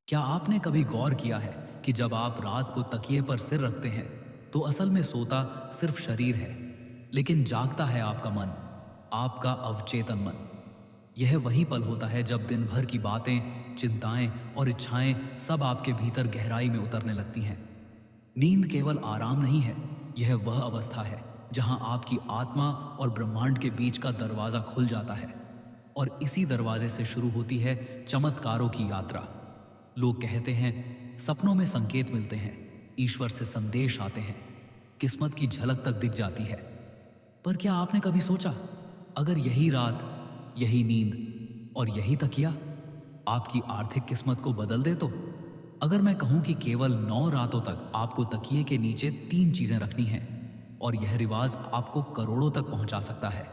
क्या आपने कभी गौर किया है कि जब आप रात को तकिए पर सिर रखते हैं तो असल में सोता सिर्फ शरीर है, लेकिन जागता है आपका मन, आपका अवचेतन मन। यह वही पल होता है जब दिन भर की बातें, चिंताएं और इच्छाएं सब आपके भीतर गहराई में उतरने लगती हैं। नींद केवल आराम नहीं है, यह वह अवस्था है जहां आपकी आत्मा और ब्रह्मांड के बीच का दरवाजा खुल जाता है। और इसी दरवाजे से शुरू होती है चमत्कारों की यात्रा। लोग कहते हैं सपनों में संकेत मिलते हैं, ईश्वर से संदेश आते हैं, किस्मत की झलक तक दिख जाती है। पर क्या आपने कभी सोचा, अगर यही रात, यही नींद और यही तकिया आपकी आर्थिक किस्मत को बदल दे तो? अगर मैं कहूं कि केवल 9 रातों तक आपको तकिए के नीचे 3 चीजें रखनी हैं और यह रिवाज आपको करोड़ों तक पहुंचा सकता है,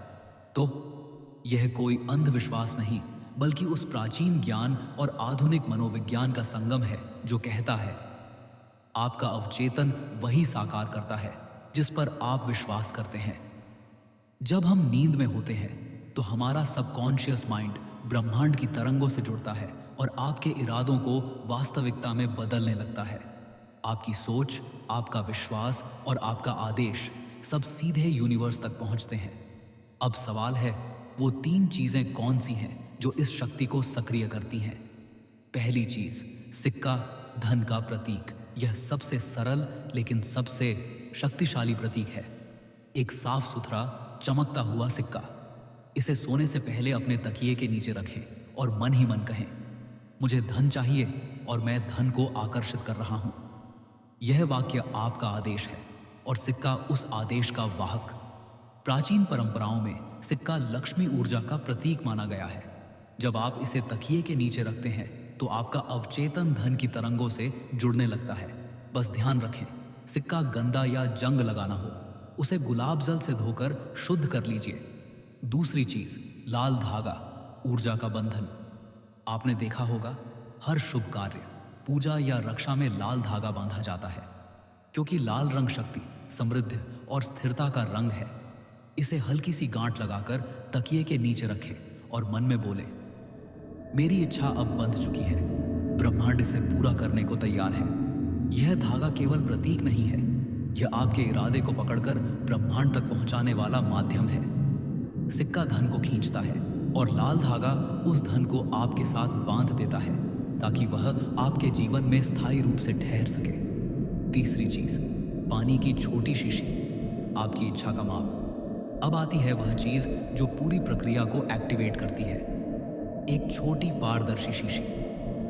तो यह कोई अंधविश्वास नहीं, बल्कि उस प्राचीन ज्ञान और आधुनिक मनोविज्ञान का संगम है जो कहता है आपका अवचेतन वही साकार करता है जिस पर आप विश्वास करते हैं। जब हम नींद में होते हैं तो हमारा सबकॉन्शियस माइंड ब्रह्मांड की तरंगों से जुड़ता है और आपके इरादों को वास्तविकता में बदलने लगता है। आपकी सोच, आपका विश्वास और आपका आदेश सब सीधे यूनिवर्स तक पहुंचते हैं। अब सवाल है, वो 3 चीजें कौन सी हैं जो इस शक्ति को सक्रिय करती हैं? पहली चीज, सिक्का, धन का प्रतीक। यह सबसे सरल लेकिन सबसे शक्तिशाली प्रतीक है। एक साफ सुथरा चमकता हुआ सिक्का। इसे सोने से पहले अपने तकिए के नीचे रखें और मन ही मन कहें, मुझे धन चाहिए और मैं धन को आकर्षित कर रहा हूं। यह वाक्य आपका आदेश है और सिक्का उस आदेश का वाहक। प्राचीन परंपराओं में सिक्का लक्ष्मी ऊर्जा का प्रतीक माना गया है। जब आप इसे तकिए के नीचे रखते हैं तो आपका अवचेतन धन की तरंगों से जुड़ने लगता है। बस ध्यान रखें, सिक्का गंदा या जंग लगा ना हो। उसे गुलाब जल से धोकर शुद्ध कर लीजिए। दूसरी चीज, लाल धागा, ऊर्जा का बंधन। आपने देखा होगा, हर शुभ कार्य, पूजा या रक्षा में लाल धागा बांधा जाता है, क्योंकि लाल रंग शक्ति, समृद्धि और स्थिरता का रंग है। इसे हल्की सी गांठ लगाकर तकिए के नीचे रखें और मन में बोले, मेरी इच्छा अब बंध चुकी है, ब्रह्मांड इसे पूरा करने को तैयार है। यह धागा केवल प्रतीक नहीं है, यह आपके इरादे को पकड़कर ब्रह्मांड तक पहुंचाने वाला माध्यम है। सिक्का धन को खींचता है और लाल धागा उस धन को आपके साथ बांध देता है ताकि वह आपके जीवन में स्थायी रूप से ठहर सके। तीसरी चीज, पानी की छोटी शीशी, आपकी इच्छा का माप। अब आती है वह चीज जो पूरी प्रक्रिया को एक्टिवेट करती है। एक छोटी पारदर्शी शीशी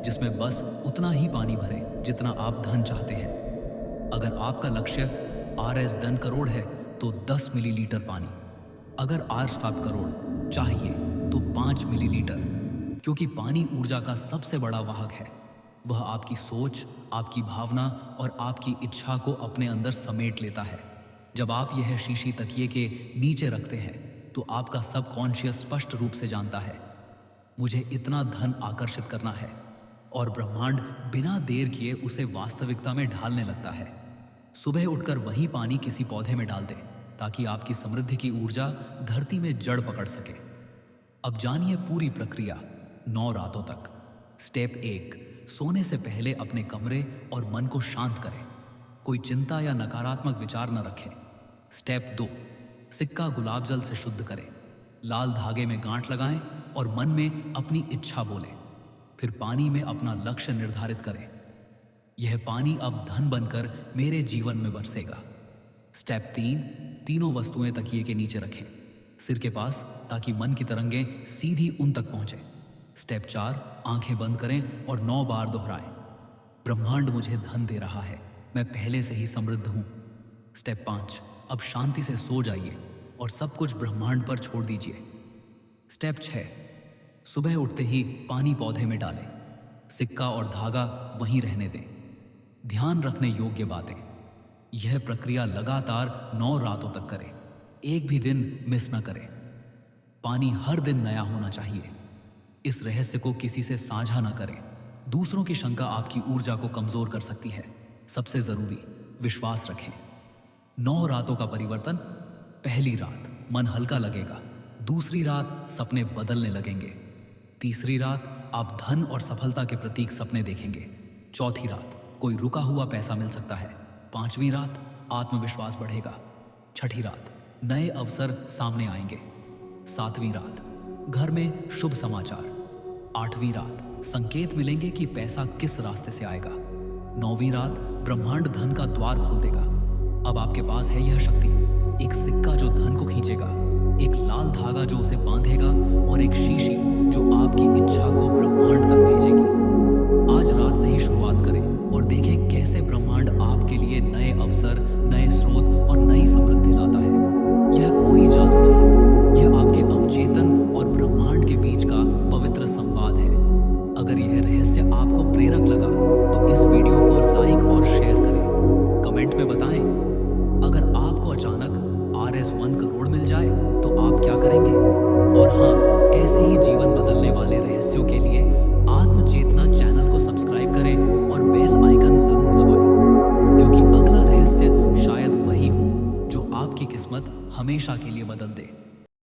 जिसमें बस उतना ही पानी भरें जितना आप धन चाहते हैं। अगर आपका लक्ष्य RS धन करोड़ है तो 10 मिलीलीटर पानी, अगर RS 5 करोड़ चाहिए तो 5 मिलीलीटर, क्योंकि पानी ऊर्जा का सबसे बड़ा वाहक है। वह आपकी सोच, आपकी भावना और आपकी इच्छा को अपने अंदर समेट लेता है। जब आप यह शीशी तकिए के नीचे रखते हैं तो आपका सबकॉन्शियस स्पष्ट रूप से जानता है, मुझे इतना धन आकर्षित करना है, और ब्रह्मांड बिना देर किए उसे वास्तविकता में ढालने लगता है। सुबह उठकर वही पानी किसी पौधे में डाल दें ताकि आपकी समृद्धि की ऊर्जा धरती में जड़ पकड़ सके। अब जानिए पूरी प्रक्रिया 9 रातों तक। स्टेप 1, सोने से पहले अपने कमरे और मन को शांत करें। कोई चिंता या नकारात्मक विचार न रखें। स्टेप 2, सिक्का गुलाब जल से शुद्ध करें। लाल धागे में गांठ लगाएं और मन में अपनी इच्छा बोलें। फिर पानी में अपना लक्ष्य निर्धारित करें, यह पानी अब धन बनकर मेरे जीवन में बरसेगा। स्टेप 3, तीनों वस्तुएं तकिए के नीचे रखें, सिर के पास, ताकि मन की तरंगें सीधी उन तक पहुंचे। स्टेप 4, आंखें बंद करें और 9 बार दोहराएं, ब्रह्मांड मुझे धन दे रहा है, मैं पहले से ही समृद्ध हूं। स्टेप 5, अब शांति से सो जाइए और सब कुछ ब्रह्मांड पर छोड़ दीजिए। स्टेप 6, सुबह उठते ही पानी पौधे में डालें, सिक्का और धागा वहीं रहने दें। ध्यान रखने योग्य बातें, यह प्रक्रिया लगातार 9 रातों तक करें, एक भी दिन मिस न करें। पानी हर दिन नया होना चाहिए। इस रहस्य को किसी से साझा न करें, दूसरों की शंका आपकी ऊर्जा को कमजोर कर सकती है। सबसे जरूरी, विश्वास रखें। 9 रातों का परिवर्तन। पहली रात मन हल्का लगेगा, दूसरी रात सपने बदलने लगेंगे, तीसरी रात आप धन और सफलता के प्रतीक सपने देखेंगे। चौथी रात, कोई रुका हुआ पैसा मिल सकता है। पांचवीं रात, आत्मविश्वास बढ़ेगा। छठी रात, नए अवसर सामने आएंगे। सातवीं रात, घर में शुभ समाचार। आठवीं रात, संकेत मिलेंगे कि पैसा किस रास्ते से आएगा। नौवीं रात, ब्रह्मांड धन का द्वार खोल देगा। अब आपके पास है यह शक्ति, एक सिक्का जो धन को खींचेगा, एक लाल धागा जो उसे बांधेगा और एक शीशी जो आपकी इच्छा को ब्रह्मांड तक भेजेगी। आज रात से ही शुरुआत करें और देखें कैसे ब्रह्मांड आपके लिए नए अवसर, नए स्रोत और नई समृद्धि लाता है। यह कोई जादू नहीं, यह आपके अवचेतन और ब्रह्मांड के बीच का पवित्र संवाद है। अगर यह रहस्य आपको प्रेरक लगा तो इस वीडियो को लाइक और शेयर करें। कमेंट में बताएं, अगर आपको अचानक RS1 करोड़ मिल जाए तो आप क्या करेंगे? और हाँ, ऐसे ही जीवन बदलने वाले रहस्यों के लिए आत्मचेतना चैनल को सब्सक्राइब करें और बेल आइकन जरूर दबाएं, क्योंकि अगला रहस्य शायद वही हो जो आपकी किस्मत हमेशा के लिए बदल दे।